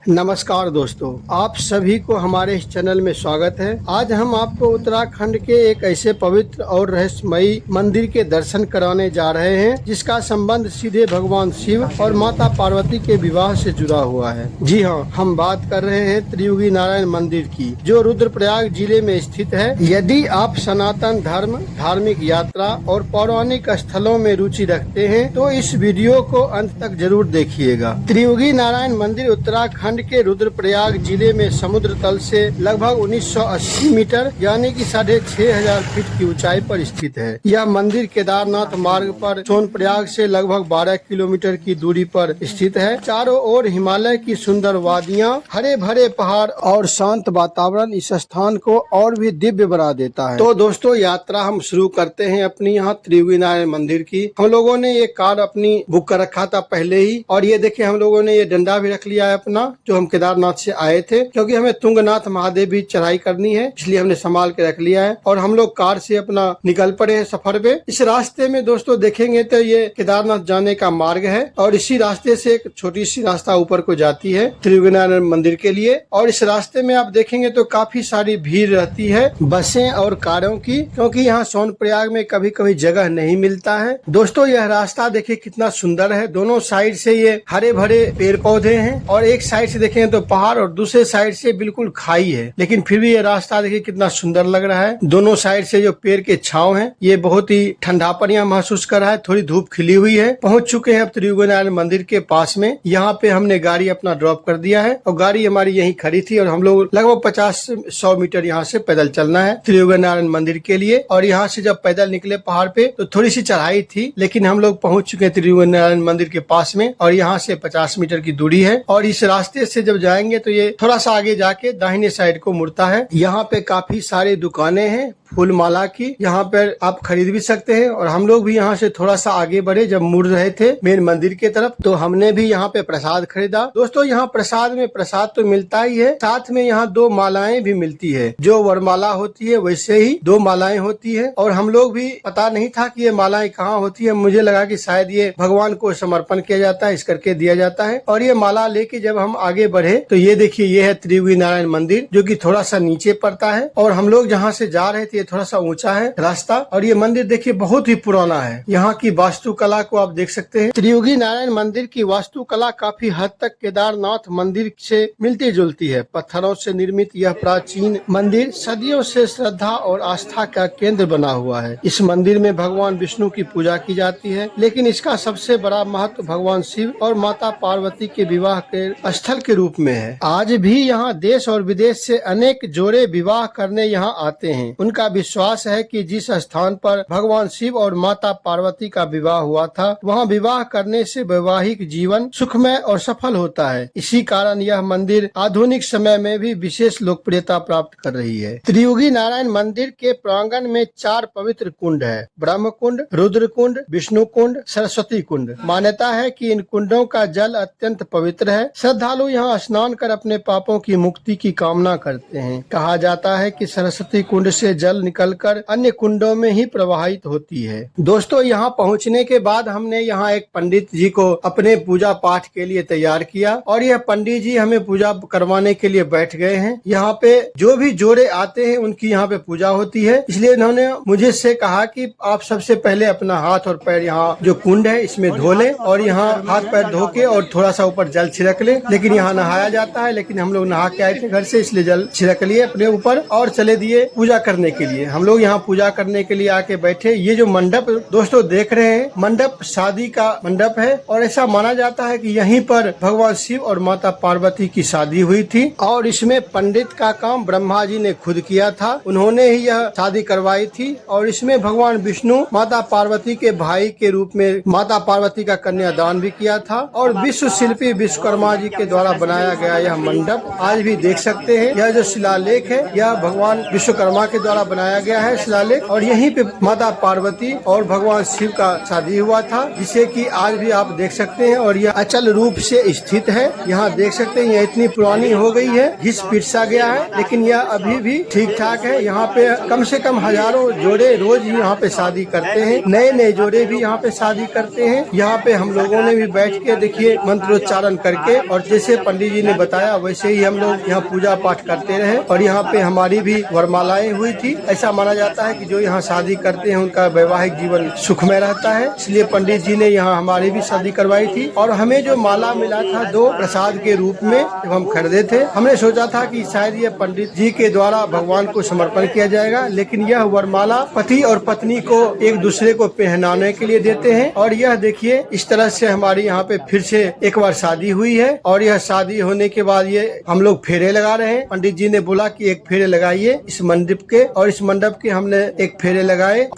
नमस्कार दोस्तों, आप सभी को हमारे इस चैनल में स्वागत है। आज हम आपको उत्तराखंड के एक ऐसे पवित्र और रहस्यमयी मंदिर के दर्शन कराने जा रहे हैं जिसका संबंध सीधे भगवान शिव और माता पार्वती के विवाह से जुड़ा हुआ है। जी हाँ, हम बात कर रहे हैं त्रियुगी नारायण मंदिर की, जो रुद्रप्रयाग जिले में स्थित है। यदि आप सनातन धर्म, धार्मिक यात्रा और पौराणिक स्थलों में रुचि रखते हैं तो इस वीडियो को अंत तक जरूर देखिएगा। त्रियुगी नारायण मंदिर उत्तराखंड के रुद्रप्रयाग जिले में समुद्र तल से लगभग 1980 मीटर यानी कि 6500 फीट की ऊंचाई पर स्थित है। यह मंदिर केदारनाथ मार्ग पर सोनप्रयाग से लगभग 12 किलोमीटर की दूरी पर स्थित है। चारों ओर हिमालय की सुंदर वादियां, हरे भरे पहाड़ और शांत वातावरण इस स्थान को और भी दिव्य बना देता है। तो दोस्तों, यात्रा हम शुरू करते हैं अपनी यहाँ त्रियुगी नारायण मंदिर की। हम लोगों ने ये कार अपनी बुक कर रखा था पहले ही, और ये देखिए हम लोगों ने ये डंडा भी रख लिया है अपना, जो हम केदारनाथ से आए थे, क्योंकि हमें तुंगनाथ महादेव भी चढ़ाई करनी है, इसलिए हमने संभाल के रख लिया है। और हम लोग कार से अपना निकल पड़े हैं सफर पे। इस रास्ते में दोस्तों देखेंगे तो ये केदारनाथ जाने का मार्ग है, और इसी रास्ते से एक छोटी सी रास्ता ऊपर को जाती है त्रियुगी नारायण मंदिर के लिए। और इस रास्ते में आप देखेंगे तो काफी सारी भीड़ रहती है बसें और कारों की, क्योंकि यहाँ सोनप्रयाग में कभी कभी जगह नहीं मिलता है। दोस्तों, यह रास्ता देखिए कितना सुंदर है। दोनों साइड से ये हरे भरे पेड़ पौधे हैं, और एक साइड से देखें तो पहाड़ और दूसरे साइड से बिल्कुल खाई है। लेकिन फिर भी ये रास्ता देखिए कितना सुंदर लग रहा है। दोनों साइड से जो पेड़ के छांव है, ये बहुत ही ठंडापन यहाँ महसूस कर रहा है। थोड़ी धूप खिली हुई है। पहुंच चुके हैं अब त्रियुगी नारायण मंदिर के पास में। यहाँ पे हमने गाड़ी अपना ड्रॉप कर दिया है, और गाड़ी हमारी यहीं खड़ी थी, और हम लोग लगभग 50-100 मीटर यहाँ से पैदल चलना है त्रियुगी नारायण मंदिर के लिए। और यहाँ से जब पैदल निकले पहाड़ पे तो थोड़ी सी चढ़ाई थी, लेकिन हम लोग पहुंच चुके हैं त्रियुगी नारायण मंदिर के पास में, और यहाँ से 50 मीटर की दूरी है। और इस रास्ते से जब जाएंगे तो ये थोड़ा सा आगे जाके दाहिने साइड को मुड़ता है। यहाँ पे काफी सारी दुकानें हैं फूल माला की, यहाँ पर आप खरीद भी सकते हैं। और हम लोग भी यहाँ से थोड़ा सा आगे बढ़े, जब मुड़ रहे थे मेन मंदिर के तरफ, तो हमने भी यहाँ पे प्रसाद खरीदा। दोस्तों, यहाँ प्रसाद में प्रसाद तो मिलता ही है, साथ में यहाँ 2 मालाएं भी मिलती है। जो वरमाला होती है वैसे ही 2 मालाएं होती है। और हम लोग भी पता नहीं था कि ये मालाएं कहाँ होती है। मुझे लगा कि शायद ये भगवान को समर्पण किया जाता है, इस करके दिया जाता है। और ये माला लेके जब हम आगे बढ़े तो ये देखिए, ये है त्रियुगी नारायण मंदिर, जो कि थोड़ा सा नीचे पड़ता है। और हम लोग जहाँ से जा रहे थे ये थोड़ा सा ऊंचा है रास्ता। और ये मंदिर देखिए बहुत ही पुराना है। यहाँ की वास्तुकला को आप देख सकते हैं। त्रियुगी नारायण मंदिर की वास्तुकला काफी हद तक केदारनाथ मंदिर से मिलती जुलती है। पत्थरों से निर्मित यह प्राचीन मंदिर सदियों से श्रद्धा और आस्था का केंद्र बना हुआ है। इस मंदिर में भगवान विष्णु की पूजा की जाती है, लेकिन इसका सबसे बड़ा महत्व भगवान शिव और माता पार्वती के विवाह के स्थल के रूप में है। आज भी यहाँ देश और विदेश से अनेक जोड़े विवाह करने यहाँ आते हैं। उनका विश्वास है कि जिस स्थान पर भगवान शिव और माता पार्वती का विवाह हुआ था, वहाँ विवाह करने से वैवाहिक जीवन सुखमय और सफल होता है। इसी कारण यह मंदिर आधुनिक समय में भी विशेष लोकप्रियता प्राप्त कर रही है। त्रियुगी नारायण मंदिर के प्रांगण में 4 पवित्र कुंड है: ब्रह्म कुंड, रुद्र कुंड, विष्णु कुंड, सरस्वती कुंड। मान्यता है कि इन कुंडों का जल अत्यंत पवित्र है। श्रद्धालु यहाँ स्नान कर अपने पापों की मुक्ति की कामना करते हैं। कहा जाता है कि सरस्वती कुंड से जल निकलकर अन्य कुंडों में ही प्रवाहित होती है। दोस्तों, यहाँ पहुँचने के बाद हमने यहाँ एक पंडित जी को अपने पूजा पाठ के लिए तैयार किया, और यह पंडित जी हमें पूजा करवाने के लिए बैठ गए हैं। यहाँ पे जो भी जोड़े आते हैं उनकी यहाँ पे पूजा होती है, इसलिए इन्होंने मुझे से कहा कि आप सबसे पहले अपना हाथ और पैर यहाँ जो कुंड है इसमें धो ले, और यहाँ हाथ पैर धो के और थोड़ा सा ऊपर जल छिड़क ले। लेकिन यहाँ नहाया जाता है, लेकिन हम लोग नहा के आए थे घर से, इसलिए जल छिड़क लिए अपने ऊपर और चले दिए पूजा करने के लिए। हम लोग यहाँ पूजा करने के लिए आके बैठे। ये जो मंडप दोस्तों देख रहे हैं, मंडप शादी का मंडप है, और ऐसा माना जाता है कि यहीं पर भगवान शिव और माता पार्वती की शादी हुई थी। और इसमें पंडित का काम ब्रह्मा जी ने खुद किया था, उन्होंने ही यह शादी करवाई थी। और इसमें भगवान विष्णु माता पार्वती के भाई के रूप में माता पार्वती का कन्यादान भी किया था। और विश्व शिल्पी विश्वकर्मा जी के द्वारा बनाया गया यह मंडप आज भी देख सकते हैं। यह जो शिलालेख है, यह भगवान विश्वकर्मा के द्वारा बनाया गया है शिलालेख, और यहीं पे माता पार्वती और भगवान शिव का शादी हुआ था, जिसे कि आज भी आप देख सकते हैं। और यह अचल रूप से स्थित है। यहाँ देख सकते हैं, यह इतनी पुरानी हो गई है, घिस पिटसा गया है, लेकिन यह अभी भी ठीक ठाक है। यहाँ पे कम से कम हजारों जोड़े रोज यहाँ पे शादी करते हैं, नए नए जोड़े भी यहाँ पे शादी करते हैं। यहाँ पे हम लोगों ने भी बैठ के देखिए मंत्रोच्चारण करके, और जैसे पंडित जी ने बताया वैसे ही हम लोग यहाँ पूजा पाठ करते रहे। और यहाँ पे हमारी भी वरमालाएं हुई थी। ऐसा माना जाता है कि जो यहाँ शादी करते हैं उनका वैवाहिक जीवन सुखमय रहता है, इसलिए पंडित जी ने यहाँ हमारी भी शादी करवाई थी। और हमें जो माला मिला था 2 प्रसाद के रूप में जब हम खरीदे थे, हमने सोचा था कि शायद ये पंडित जी के द्वारा भगवान को समर्पण किया जाएगा, लेकिन यह वरमाला पति और पत्नी को एक दूसरे को पहनाने के लिए देते हैं। और यह देखिए इस तरह से हमारी यहाँ पे फिर से एक बार शादी हुई है। और यह शादी होने के बाद ये हम लोग फेरे लगा रहे हैं। पंडित जी ने बोला कि एक फेरे लगाइए इस मंडप के, और इस मंडप के हमने एक फेरे लगाए।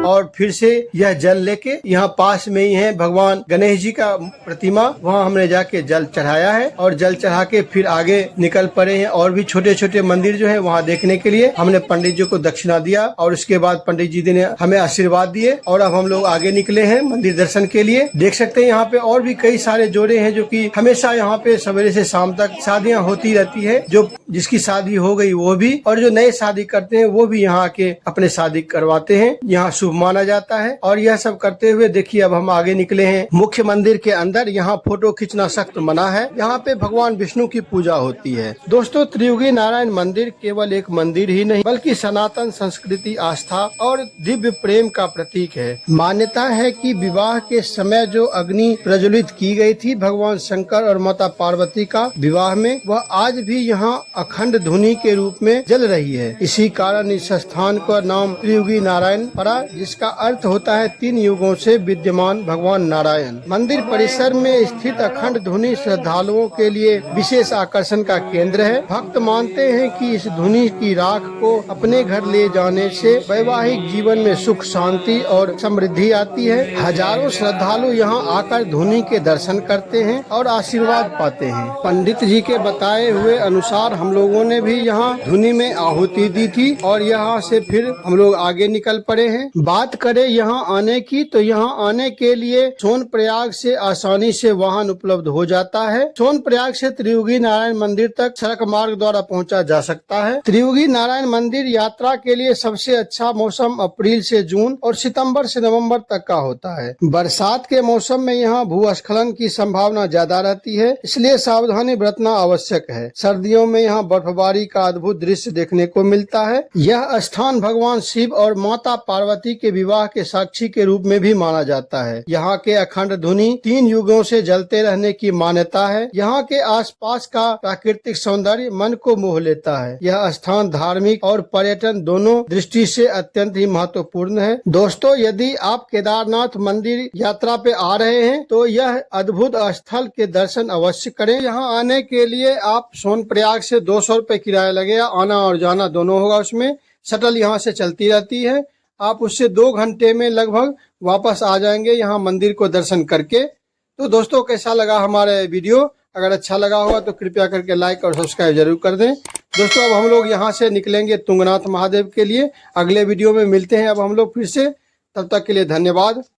और फिर से यह जल लेके यहाँ पास में ही है भगवान गणेश जी का प्रतिमा, वहाँ हमने जाके जल चढ़ाया है। और जल चढ़ा के फिर आगे निकल पड़े हैं। और भी छोटे छोटे मंदिर जो है वहाँ देखने के लिए हमने पंडित जी को दक्षिणा दिया, और उसके बाद पंडित जी ने हमें आशीर्वाद दिए। और अब हम लोग आगे निकले हैं मंदिर दर्शन के लिए। देख सकते हैं यहाँ पे और भी कई सारे जोड़े हैं जो कि हमेशा यहाँ पे सवेरे से शाम तक शादियाँ होती रहती है। जो जिसकी शादी हो गई वो भी, और जो नए शादी करते हैं वो भी यहाँ आके अपने शादी करवाते हैं। यहाँ शुभ माना जाता है। और यह सब करते हुए देखिए अब हम आगे निकले हैं मुख्य मंदिर के अंदर। यहाँ फोटो खींचना सख्त मना है। यहाँ पे भगवान विष्णु की पूजा होती है। दोस्तों, त्रियुगी नारायण मंदिर केवल एक मंदिर ही नहीं बल्कि सनातन संस्कृति, आस्था और दिव्य प्रेम का प्रतीक है। मान्यता है कि विवाह के समय जो अग्नि प्रज्वलित की गई थी भगवान शंकर और माता पार्वती का विवाह में, वह आज भी यहाँ अखंड धुनी के रूप में जल रही है। इसी कारण इस स्थान का नाम त्रियुगी नारायण पड़ा, जिसका अर्थ होता है 3 युगों से विद्यमान भगवान नारायण। मंदिर परिसर में स्थित अखंड धुनी श्रद्धालुओं के लिए विशेष आकर्षण का केंद्र है। भक्त मानते हैं कि इस धुनी की राख को अपने घर ले जाने से वैवाहिक जीवन में सुख, शांति और समृद्धि आती है। हजारों श्रद्धालु यहाँ आकर धुनी के दर्शन करते हैं और आशीर्वाद पाते हैं। पंडित जी के बताए हुए अनुसार हम लोगों ने भी यहाँ धुनी में आहुति दी थी, और यहाँ से फिर हम लोग आगे निकल पड़े हैं। बात करें यहाँ आने की, तो यहाँ आने के लिए सोनप्रयाग से आसानी से वाहन उपलब्ध हो जाता है। सोनप्रयाग से त्रियुगी नारायण मंदिर तक सड़क मार्ग द्वारा पहुँचा जा सकता है। त्रियुगी नारायण मंदिर यात्रा के लिए सबसे अच्छा मौसम अप्रैल से जून और सितंबर से नवंबर तक का होता है। बरसात के मौसम में यहाँ भूस्खलन की संभावना ज्यादा रहती है, इसलिए सावधानी बरतना आवश्यक है। सर्दियों में यहाँ बर्फबारी का अद्भुत दृश्य देखने को मिलता है। यह स्थान भगवान शिव और माता पार्वती के विवाह के साक्षी के रूप में भी माना जाता है। यहाँ के अखंड धुनी 3 युगों से जलते रहने की मान्यता है। यहाँ के आसपास का प्राकृतिक सौंदर्य मन को मोह लेता है। यह स्थान धार्मिक और पर्यटन दोनों दृष्टि से अत्यंत ही महत्वपूर्ण है। दोस्तों, यदि आप केदारनाथ मंदिर यात्रा पे आ रहे हैं तो यह अद्भुत स्थल के दर्शन अवश्य करें। यहाँ आने के लिए आप सोनप्रयाग से 200 रुपए किराया लगेगा, आना और जाना दोनों होगा। उसमें शटल यहाँ से चलती रहती है। आप उससे 2 घंटे में लगभग वापस आ जाएंगे यहाँ मंदिर को दर्शन करके। तो दोस्तों, कैसा लगा हमारा वीडियो? अगर अच्छा लगा होगा तो कृपया करके लाइक और सब्सक्राइब जरूर कर दें। दोस्तों, अब हम लोग यहाँ से निकलेंगे तुंगनाथ महादेव के लिए। अगले वीडियो में मिलते हैं अब हम लोग फिर से। तब तक के लिए धन्यवाद।